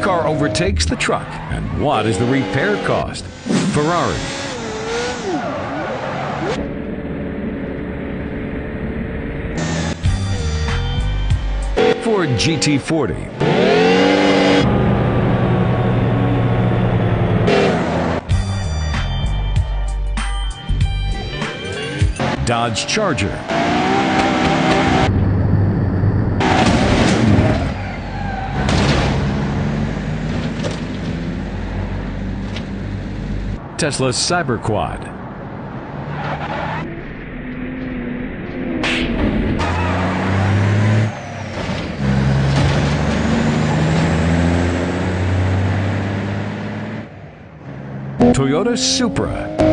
car overtakes the truck, and what is the repair cost? Ferrari. Ford GT40. Dodge Charger. Tesla Cyberquad. Toyota Supra.